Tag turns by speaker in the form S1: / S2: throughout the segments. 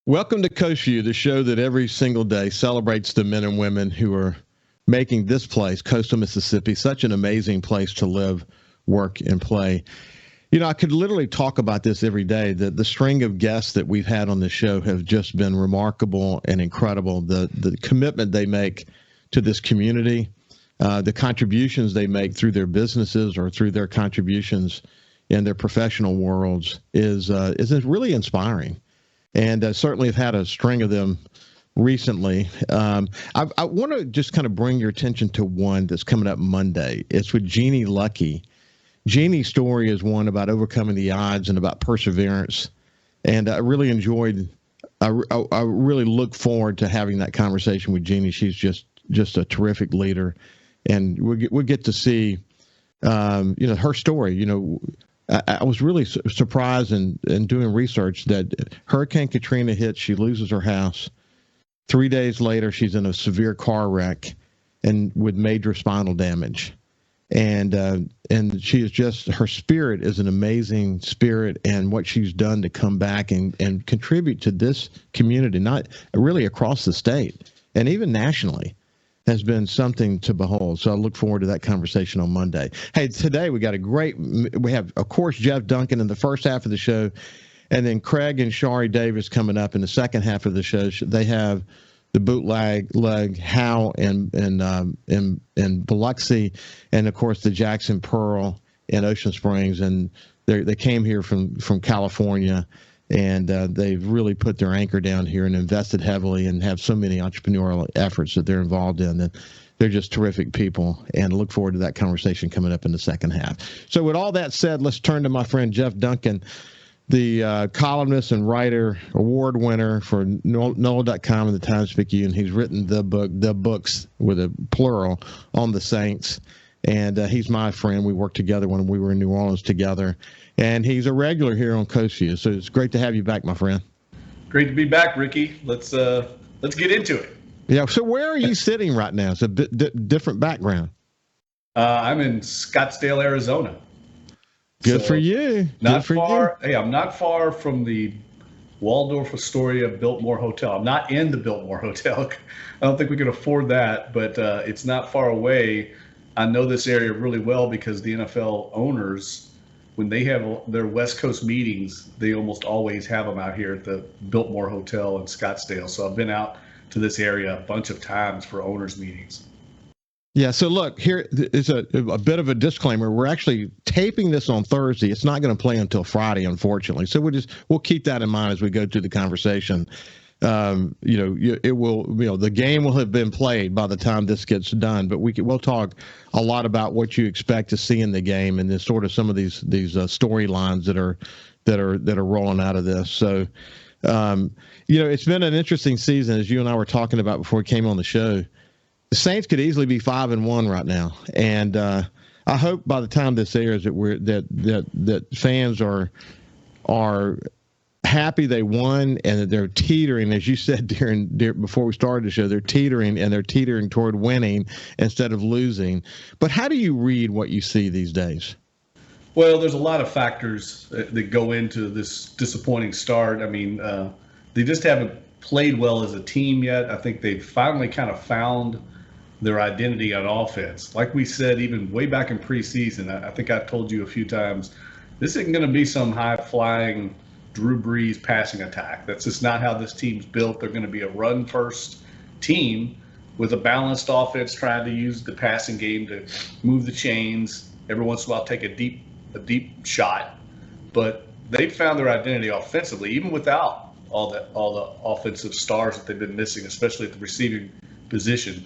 S1: Welcome to Coast Vue, the show that every single day celebrates the men and women who are making this place, coastal Mississippi, such an amazing place to live, work, and play. You know, I could literally talk about this every day. The string of guests that we've had on the show have just been remarkable and incredible. The commitment they make to this community, the contributions they make through their businesses or through their contributions in their professional worlds is really inspiring. And certainly have had a string of them recently. I want to just kind of bring your attention to one that's coming up Monday. It's with Jeannie Lucky. Jeannie's story is one about overcoming the odds and about perseverance. And I really I really look forward to having that conversation with Jeannie. She's just a terrific leader. And we'll get to see, her story. I was really surprised in doing research that Hurricane Katrina hits. She loses her house. 3 days later, she's in a severe car wreck and with major spinal damage. And she is her spirit is an amazing spirit, and what she's done to come back and contribute to this community, not really across the state and even nationally, has been something to behold. So I look forward to that conversation on Monday. Hey, today we have, of course, Jeff Duncan in the first half of the show, and then Craig and Shari Davis coming up in the second half of the show. They have the bootleg Howe in Biloxi, and of course the Jackson Pearl in Ocean Springs, and they came here from California. And they've really put their anchor down here and invested heavily and have so many entrepreneurial efforts that they're involved in. And they're just terrific people, and I look forward to that conversation coming up in the second half. So with all that said, let's turn to my friend Jeff Duncan, the columnist and writer, award winner for NOLA.com and the Times-Picayune. He's written the books with a plural on the Saints. And he's my friend. We worked together when we were in New Orleans together. And he's a regular here on Coast Vue. So it's great to have you back, my friend.
S2: Great to be back, Ricky. Let's get into it.
S1: Yeah. So where are you sitting right now? It's a bit different background.
S2: I'm in Scottsdale, Arizona.
S1: Good for you.
S2: Not far. Hey, I'm not far from the Waldorf Astoria Biltmore Hotel. I'm not in the Biltmore Hotel. I don't think we can afford that, but it's not far away. I know this area really well because the NFL owners, when they have their West Coast meetings, they almost always have them out here at the Biltmore Hotel in Scottsdale. So I've been out to this area a bunch of times for owners meetings.
S1: Yeah. So look, here is a bit of a disclaimer. We're actually taping this on Thursday. It's not going to play until Friday, unfortunately. So we'll keep that in mind as we go through the conversation. It will, the game will have been played by the time this gets done, but we'll talk a lot about what you expect to see in the game and sort of some of these storylines that are rolling out of this. So, it's been an interesting season, as you and I were talking about before we came on the show. The Saints could easily be 5-1 right now. And, I hope by the time this airs that fans are happy they won and that they're teetering, as you said before we started the show, they're teetering toward winning instead of losing. But how do you read what you see these days?
S2: Well, there's a lot of factors that go into this disappointing start. I mean, they just haven't played well as a team yet. I think they've finally kind of found their identity on offense. Like we said, even way back in preseason, I think I've told you a few times, this isn't going to be some high-flying Drew Brees passing attack. That's just not how this team's built. They're going to be a run-first team with a balanced offense, trying to use the passing game to move the chains. Every once in a while, take a deep shot. But they've found their identity offensively, even without all the offensive stars that they've been missing, especially at the receiving position.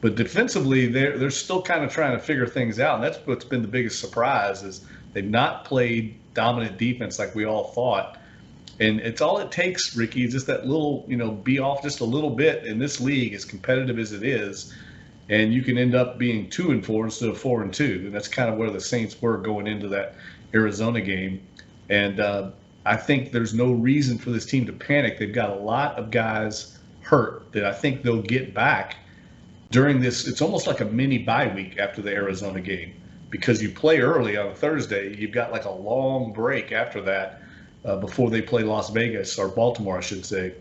S2: But defensively, they're still kind of trying to figure things out, and that's what's been the biggest surprise is they've not played dominant defense like we all thought. And it's all it takes, Ricky, is just that little, be off just a little bit in this league, as competitive as it is, and you can end up being 2-4 instead of 4-2. And that's kind of where the Saints were going into that Arizona game. And I think there's no reason for this team to panic. They've got a lot of guys hurt that I think they'll get back during this. It's almost like a mini bye week after the Arizona game, because you play early on a Thursday. You've got like a long break after that. before they play Las Vegas, or Baltimore, I should say.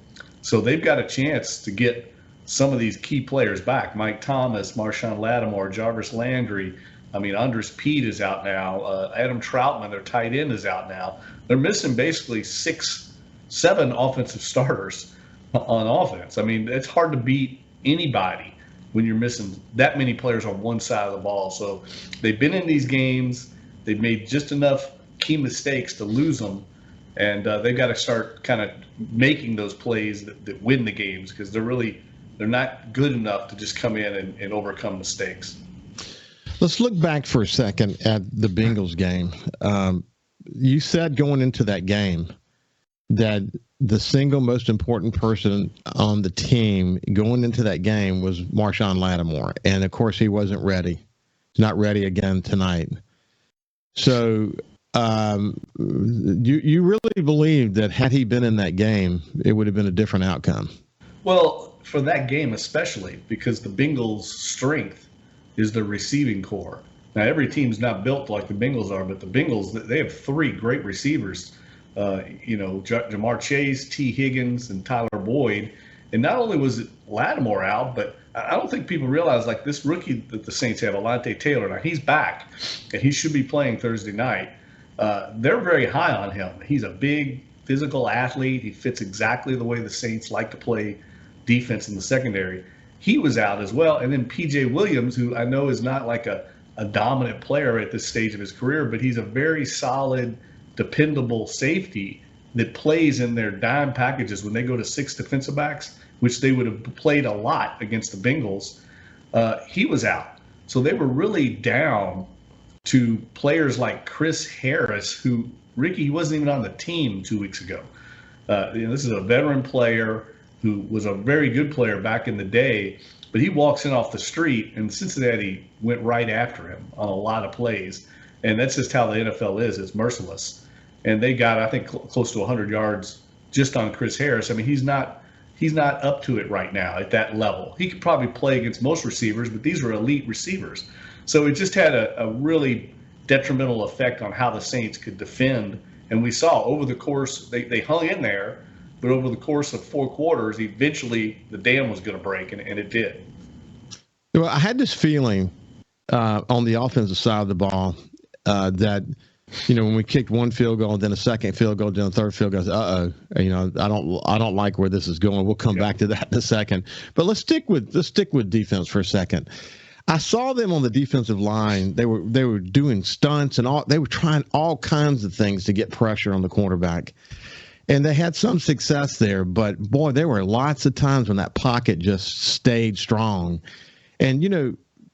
S2: So they've got a chance to get some of these key players back. Mike Thomas, Marshawn Lattimore, Jarvis Landry. I mean, Andres Pete is out now. Adam Troutman, their tight end, is out now. They're missing basically 7 offensive starters on offense. I mean, it's hard to beat anybody when you're missing that many players on one side of the ball. So they've been in these games. They've made just enough key mistakes to lose them. And they've got to start kind of making those plays that win the games, because they're not good enough to just come in and overcome mistakes.
S1: Let's look back for a second at the Bengals game. You said going into that game that the single most important person on the team going into that game was Marshawn Lattimore. And, of course, he wasn't ready. He's not ready again tonight. So you really believe that had he been in that game, it would have been a different outcome?
S2: Well, for that game especially, because the Bengals' strength is the receiving core. Now, every team's not built like the Bengals are, but the Bengals, they have 3 great receivers. Jamar Chase, T. Higgins, and Tyler Boyd. And not only was Lattimore out, but I don't think people realize, like, this rookie that the Saints have, Alante Taylor, now he's back, and he should be playing Thursday night. They're very high on him. He's a big physical athlete. He fits exactly the way the Saints like to play defense in the secondary. He was out as well. And then P.J. Williams, who I know is not like a dominant player at this stage of his career, but he's a very solid, dependable safety that plays in their dime packages when they go to 6 defensive backs, which they would have played a lot against the Bengals. He was out. So they were really down to players like Chris Harris, who, Ricky, he wasn't even on the team 2 weeks ago. This is a veteran player who was a very good player back in the day, but he walks in off the street, and Cincinnati went right after him on a lot of plays. And that's just how the NFL is. It's merciless. And they got, I think, close to 100 yards just on Chris Harris. I mean, he's not up to it right now at that level. He could probably play against most receivers, but these were elite receivers. So it just had a really detrimental effect on how the Saints could defend. And we saw over the course, they hung in there, but over the course of 4 quarters, eventually the dam was going to break, and it did.
S1: Well, I had this feeling on the offensive side of the ball that, when we kicked 1 field goal, then a second field goal, then a third field goal, I don't like where this is going. We'll come back to that in a second. But let's stick with defense for a second. I saw them on the defensive line. They were doing stunts and all. They were trying all kinds of things to get pressure on the quarterback. And they had some success there, but boy, there were lots of times when that pocket just stayed strong. And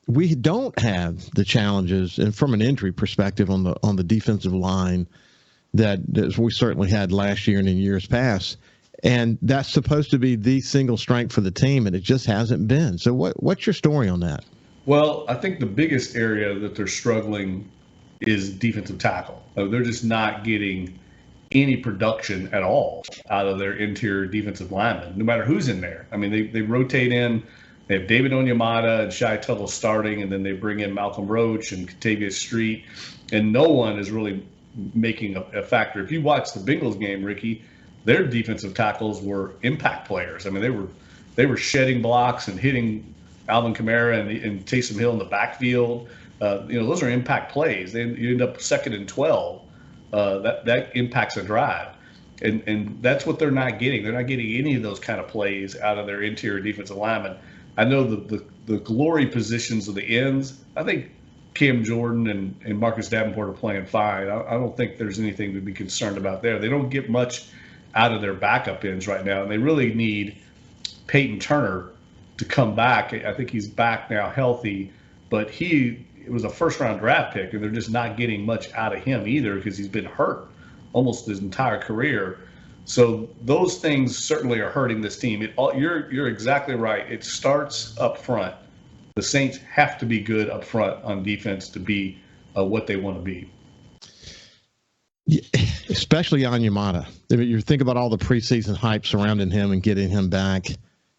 S1: we don't have the challenges, and from an injury perspective on the defensive line that we certainly had last year and in years past. And that's supposed to be the single strength for the team, and it just hasn't been. So what's your story on that?
S2: Well, I think the biggest area that they're struggling is defensive tackle. They're just not getting any production at all out of their interior defensive linemen, no matter who's in there. I mean, they rotate in. They have David Onyemata and Shai Tuttle starting, and then they bring in Malcolm Roach and Katavius Street, and no one is really making a factor. If you watch the Bengals game, Ricky, their defensive tackles were impact players. I mean, they were shedding blocks and hitting Alvin Kamara and Taysom Hill in the backfield. Those are impact plays. You end up 2nd and 12. That impacts a drive. And that's what they're not getting. They're not getting any of those kind of plays out of their interior defensive linemen. I know the glory positions of the ends, I think Cam Jordan and Marcus Davenport are playing fine. I don't think there's anything to be concerned about there. They don't get much out of their backup ends right now, and they really need Peyton Turner to come back. I think he's back now healthy, but it was a first-round draft pick, and they're just not getting much out of him either because he's been hurt almost his entire career. So those things certainly are hurting this team. You're exactly right. It starts up front. The Saints have to be good up front on defense to be what they want to be.
S1: Yeah, especially Onyemata. You think about all the preseason hype surrounding him and getting him back.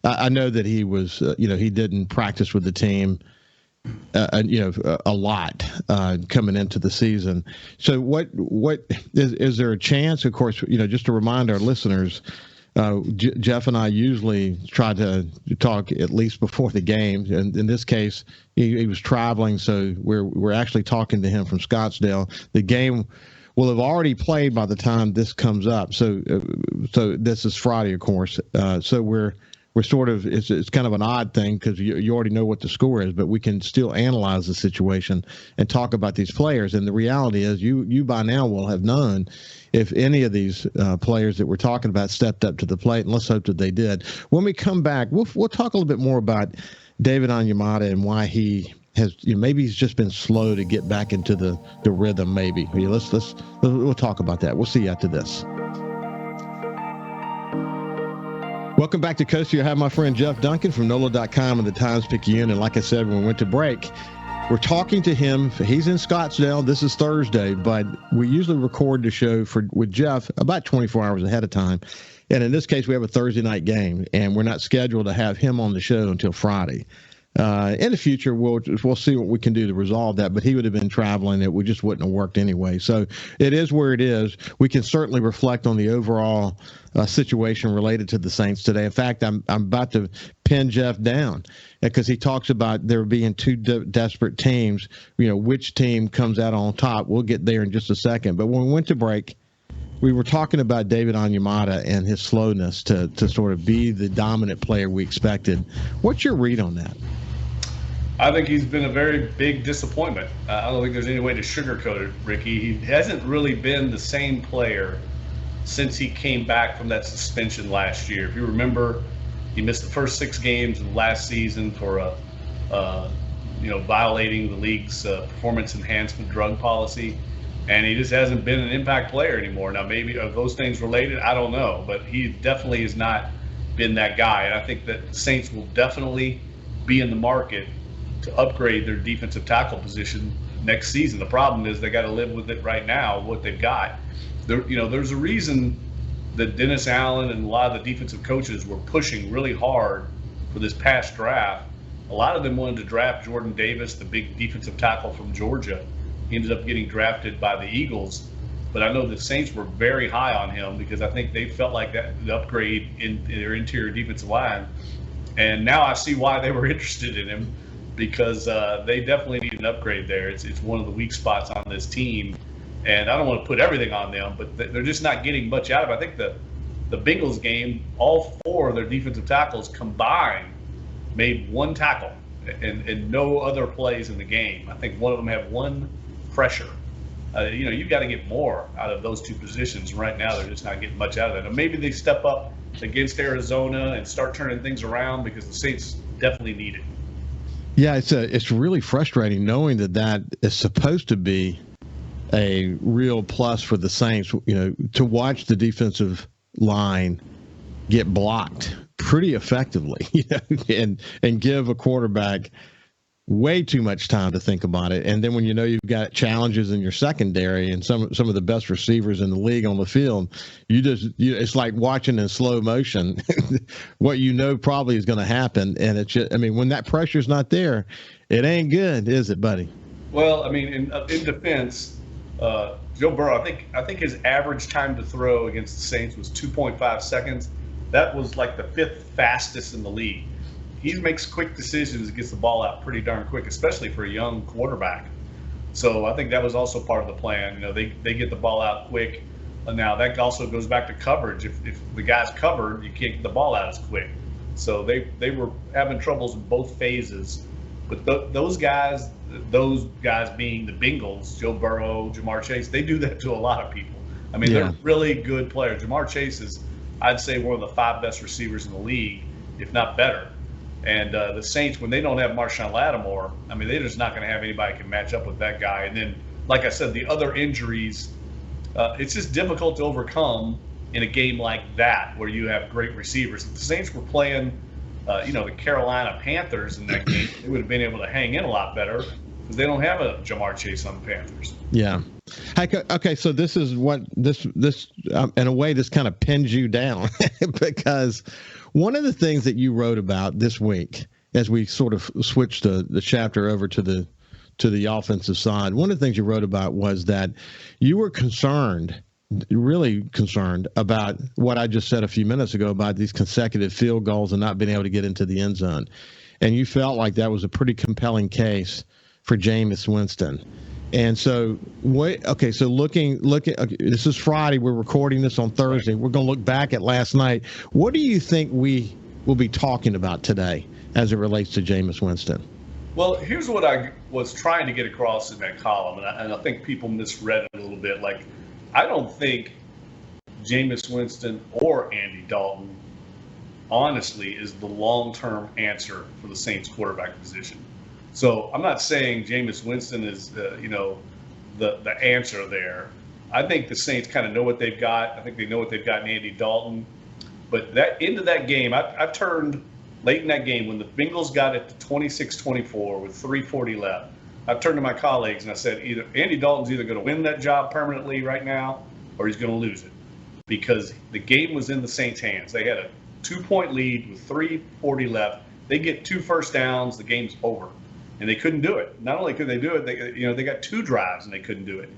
S1: I know that he was, he didn't practice with the team, a lot coming into the season. So what is there a chance? Of course, just to remind our listeners, Jeff and I usually try to talk at least before the game, and in this case, he was traveling, so we're actually talking to him from Scottsdale. The game will have already played by the time this comes up. So this is Friday, of course. So we're sort of it's kind of an odd thing because you already know what the score is, but we can still analyze the situation and talk about these players. And the reality is, you by now will have known if any of these players that we're talking about stepped up to the plate, and let's hope that they did. When we come back, we'll talk a little bit more about David Onyemata and why he has, maybe he's just been slow to get back into the rhythm. Maybe we'll talk about that. We'll see you after this. Welcome back to Coast Vue. I have my friend Jeff Duncan from NOLA.com and the Times-Picayune. And like I said, when we went to break, we're talking to him. He's in Scottsdale. This is Thursday, but we usually record the show with Jeff about 24 hours ahead of time. And in this case, we have a Thursday night game, and we're not scheduled to have him on the show until Friday. In the future, we'll see what we can do to resolve that, but he would have been traveling. It just wouldn't have worked anyway. So it is where it is. We can certainly reflect on the overall situation related to the Saints today. In fact, I'm about to pin Jeff down because he talks about there being two desperate teams, which team comes out on top. We'll get there in just a second. But when we went to break, we were talking about David Onyemata and his slowness to sort of be the dominant player we expected. What's your read on that?
S2: I think he's been a very big disappointment. I don't think there's any way to sugarcoat it, Ricky. He hasn't really been the same player since he came back from that suspension last year. If you remember, he missed the first 6 games of last season for violating the league's performance enhancement drug policy, and he just hasn't been an impact player anymore. Now, maybe are those things related? I don't know, but he definitely has not been that guy. And I think that the Saints will definitely be in the market to upgrade their defensive tackle position next season. The problem is they got to live with it right now, what they've got. There's a reason that Dennis Allen and a lot of the defensive coaches were pushing really hard for this past draft. A lot of them wanted to draft Jordan Davis, the big defensive tackle from Georgia. He ended up getting drafted by the Eagles, but I know the Saints were very high on him because I think they felt like that the upgrade in their interior defensive line. And now I see why they were interested in him, because they definitely need an upgrade there. It's one of the weak spots on this team, and I don't want to put everything on them, but they're just not getting much out of it. I think the Bengals game, all 4 of their defensive tackles combined made 1 tackle and no other plays in the game. I think one of them had 1 pressure. You've got to get more out of those 2 positions. Right now, they're just not getting much out of it. And maybe they step up against Arizona and start turning things around, because the Saints definitely need it.
S1: Yeah, it's really frustrating knowing that is supposed to be a real plus for the Saints. To watch the defensive line get blocked pretty effectively, and give a quarterback way too much time to think about it. And then when you've got challenges in your secondary and some of the best receivers in the league on the field, it's like watching in slow motion what probably is going to happen. And it's just, when that pressure's not there, it ain't good, is it, buddy?
S2: Well, in defense, Joe Burrow, I think his average time to throw against the Saints was 2.5 seconds. That was like the 5th fastest in the league. He makes quick decisions, gets the ball out pretty darn quick, especially for a young quarterback. So I think that was also part of the plan. They get the ball out quick. Now that also goes back to coverage. If the guy's covered, you can't get the ball out as quick. So they were having troubles in both phases. But those guys being the Bengals, Joe Burrow, Jamar Chase, they do that to a lot of people. They're really good players. Jamar Chase is, I'd say, one of the 5 best receivers in the league, if not better. And the Saints, when they don't have Marshawn Lattimore, they're just not going to have anybody who can match up with that guy. And then, like I said, the other injuries, it's just difficult to overcome in a game like that where you have great receivers. If the Saints were playing, the Carolina Panthers in that game, they would have been able to hang in a lot better because they don't have a Jamar Chase on the Panthers.
S1: Yeah. Okay, so this is what this in a way this kind of pins you down because one of the things that you wrote about this week as we sort of switch the chapter over to the offensive side, one of the things you wrote about was that you were concerned, really concerned about what I just said a few minutes ago about these consecutive field goals and not being able to get into the end zone. And you felt like that was a pretty compelling case for Jameis Winston. And so, so looking, okay, this is Friday. We're recording this on Thursday. We're going to look back at last night. What do you think we will be talking about today as it relates to Jameis Winston?
S2: Well, here's what I was trying to get across in that column, and I think people misread it a little bit. Like, I don't think Jameis Winston or Andy Dalton, honestly, is the long-term answer for the Saints quarterback position. So I'm not saying Jameis Winston is, the answer there. I think the Saints kind of know what they've got. I think they know what they've got in Andy Dalton. But that into that game, I turned late in that game when the Bengals got it to 26-24 with 3:40 left. I turned to my colleagues and I said, either Andy Dalton's either going to win that job permanently right now or he's going to lose it, because the game was in the Saints' hands. They had a 2-point lead with 3:40 left. They get 2 first downs, the game's over. And they couldn't do it. Not only could they do it, they got 2 drives and they couldn't do it.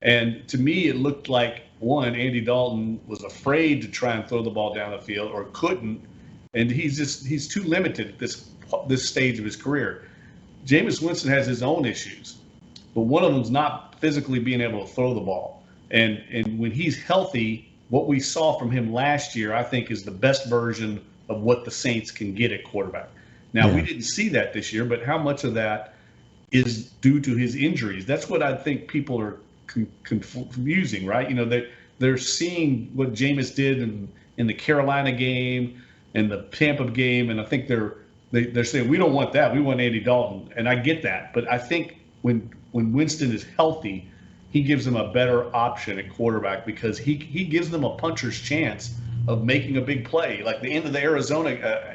S2: And to me, it looked like, one, Andy Dalton was afraid to try and throw the ball down the field or couldn't, and he's too limited at this stage of his career. Jameis Winston has his own issues, but one of them is not physically being able to throw the ball. And when he's healthy, what we saw from him last year, I think, is the best version of what the Saints can get at quarterback. Now, we didn't see that this year, but how much of that is due to his injuries? That's what I think people are confusing, right? They're seeing what Jameis did in the Carolina game and the Tampa game, and I think they're saying, we don't want that. We want Andy Dalton, and I get that. But I think when Winston is healthy, he gives them a better option at quarterback, because he gives them a puncher's chance of making a big play, like the end of the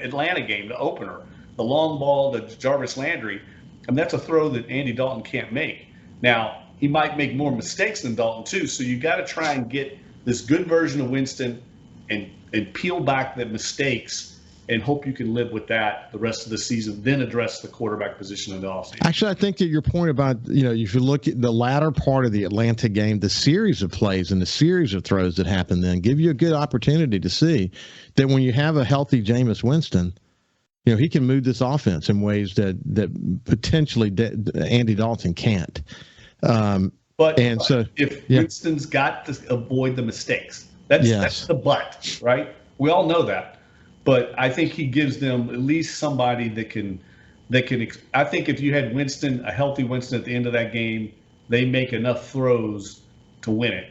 S2: Atlanta game, the opener. The long ball to Jarvis Landry, and that's a throw that Andy Dalton can't make. Now, he might make more mistakes than Dalton too, so you got to try and get this good version of Winston and peel back the mistakes and hope you can live with that the rest of the season, then address the quarterback position in the offseason.
S1: Actually, I think that your point about, if you look at the latter part of the Atlanta game, the series of plays and the series of throws that happened then give you a good opportunity to see that when you have a healthy Jameis Winston, he can move this offense in ways that potentially Andy Dalton can't.
S2: But Winston's got to avoid the mistakes. That's the but, right? We all know that. But I think he gives them at least somebody that can. I think if you had a healthy Winston at the end of that game, they make enough throws to win it.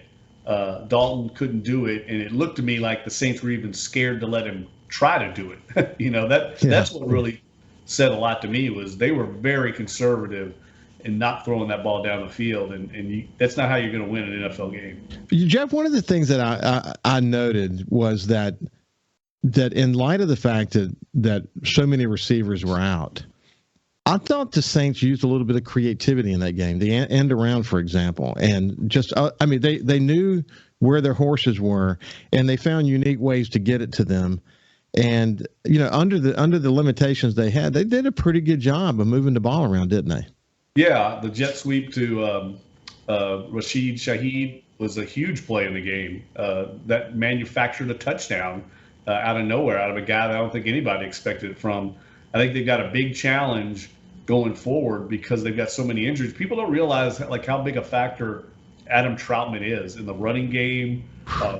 S2: Dalton couldn't do it, and it looked to me like the Saints were even scared to let him try to do it. That's what really said a lot to me, was they were very conservative in not throwing that ball down the field, and that's not how you're going to win an NFL game.
S1: Jeff, one of the things that I noted was that in light of the fact that so many receivers were out, I thought the Saints used a little bit of creativity in that game, the end around, for example, and just they knew where their horses were, and they found unique ways to get it to them. And under the limitations they had, they did a pretty good job of moving the ball around, didn't they?
S2: Yeah, the jet sweep to Rashid Shaheed was a huge play in the game that manufactured a touchdown out of nowhere, out of a guy that I don't think anybody expected it from. I think they've got a big challenge going forward because they've got so many injuries. People don't realize how big a factor Adam Troutman is in the running game.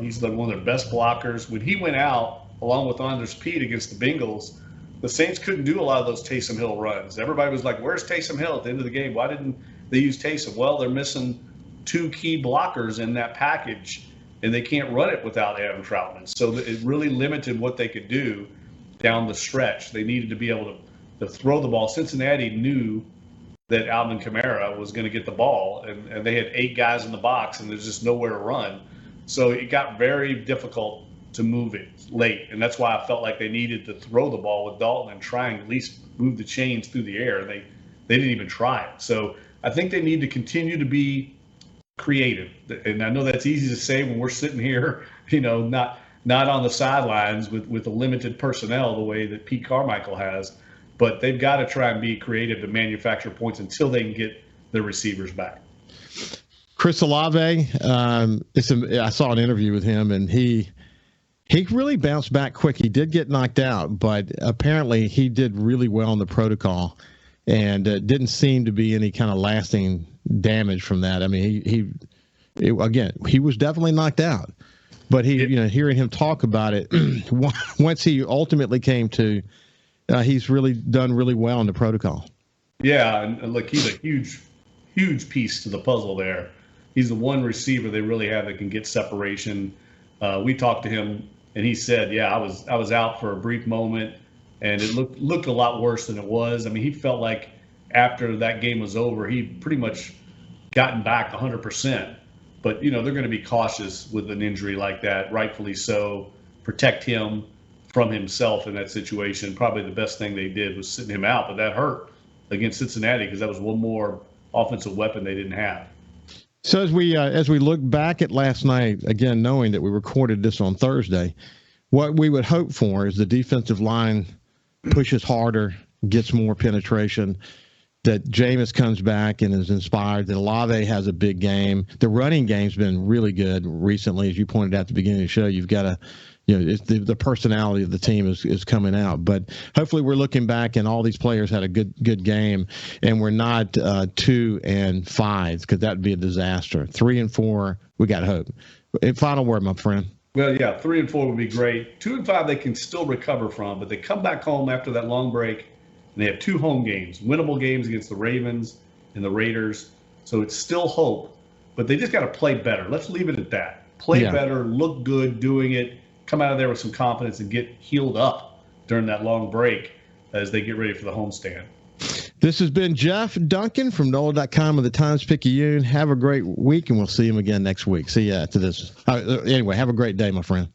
S2: He's one of their best blockers. When he went out, along with Andres Pete against the Bengals, the Saints couldn't do a lot of those Taysom Hill runs. Everybody was like, where's Taysom Hill at the end of the game? Why didn't they use Taysom? Well, they're missing 2 key blockers in that package, and they can't run it without Adam Troutman. So it really limited what they could do down the stretch. They needed to be able to throw the ball. Cincinnati knew that Alvin Kamara was going to get the ball, and they had 8 guys in the box, and there's just nowhere to run. So it got very difficult to move it late, and that's why I felt like they needed to throw the ball with Dalton and try and at least move the chains through the air. They didn't even try it. So I think they need to continue to be creative, and I know that's easy to say when we're sitting here, not on the sidelines with a limited personnel the way that Pete Carmichael has. but they've got to try and be creative to manufacture points until they can get their receivers back.
S1: Chris Olave, I saw an interview with him, and he really bounced back quick. He did get knocked out, but apparently he did really well in the protocol, and didn't seem to be any kind of lasting damage from that. I mean, he was definitely knocked out, but hearing him talk about it, once he ultimately came to, he's really done really well in the protocol.
S2: Yeah, and look, he's a huge piece to the puzzle there. He's the one receiver they really have that can get separation. We talked to him, and he said, "Yeah, I was out for a brief moment, and it looked a lot worse than it was." I mean, he felt like after that game was over, he'd pretty much gotten back 100%. But they're going to be cautious with an injury like that, rightfully so. Protect him from himself in that situation. Probably the best thing they did was sitting him out, but that hurt against Cincinnati because that was one more offensive weapon they didn't have.
S1: So as we look back at last night, again, knowing that we recorded this on Thursday, what we would hope for is the defensive line pushes harder, gets more penetration, that Jameis comes back and is inspired, that Olave has a big game. The running game's been really good recently. As you pointed out at the beginning of the show, you've got it's the personality of the team is coming out. But hopefully we're looking back and all these players had a good game, and we're not 2-5, because that would be a disaster. 3-4, we got hope. Final word, my friend.
S2: Well, yeah, 3-4 would be great. 2-5 they can still recover from, but they come back home after that long break, and they have 2 home games, winnable games against the Ravens and the Raiders. So it's still hope, but they just got to play better. Let's leave it at that. Play better, look good doing it, come out of there with some confidence, and get healed up during that long break as they get ready for the homestand.
S1: This has been Jeff Duncan from NOLA.com of the Times-Picayune. Have a great week, and we'll see him again next week. See you after this. Anyway, have a great day, my friend.